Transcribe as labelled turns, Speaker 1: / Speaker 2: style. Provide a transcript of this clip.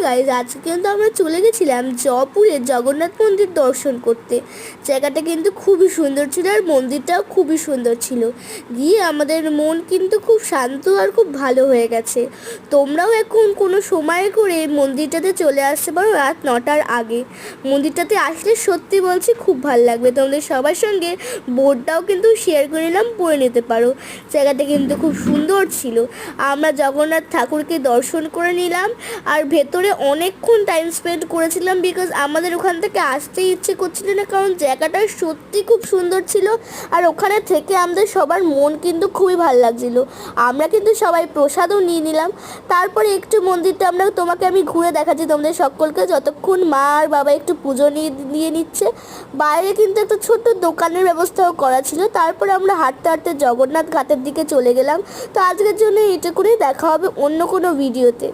Speaker 1: Guys আজকে কিন্তু আমরা চলে গেছিলাম জয়পুরের জগন্নাথ মন্দির দর্শন করতে। জায়গাটা কিন্তু খুবই সুন্দর ছিল আর মন্দিরটাও খুবই সুন্দর ছিল। গিয়ে আমাদের মন কিন্তু খুব শান্ত আর খুব ভালো হয়ে গেছে। তোমরাও এখন কোনো সময় করে মন্দিরটাতে চলে আসতে পারো রাত 9টার আগে। মন্দিরটাতে আসলে সত্যি বলছি খুব ভালো লাগবে। তোমাদের সবার সঙ্গে বোর্ডটাও কিন্তু শেয়ার করে নিলাম, পড়ে নিতে পারো। জায়গাটা কিন্তু খুব সুন্দর ছিল। আমরা জগন্নাথ ঠাকুরকে দর্শন করে নিলাম আর ভেতরে অনেকক্ষণ টাইম স্পেন্ড করেছিলাম, বিকজ আমাদের ওখান থেকে আসতে ইচ্ছে করছিল না, কারণ জায়গাটা সত্যি খুব সুন্দর ছিল। আর ওখানে থেকে আমাদের সবার মন কিন্তু খুবই ভালো লাগছিল। আমরা কিন্তু সবাই প্রসাদও নিয়ে নিলাম। তারপরে একটু মন্দিরটা তোমাকে আমি ঘুরে দেখাচ্ছি তোমাদের সকলকে, যতক্ষণ মা আর বাবা একটু পুজো নিয়ে নিচ্ছে। বাইরে কিন্তু একটা ছোট্ট দোকানের ব্যবস্থাও করা ছিল। তারপরে আমরা হাঁটতে হাঁটতে জগন্নাথ ঘাটের দিকে চলে গেলাম। তো আজকের জন্য এটা করেই দেখা হবে অন্য কোনো ভিডিওতে।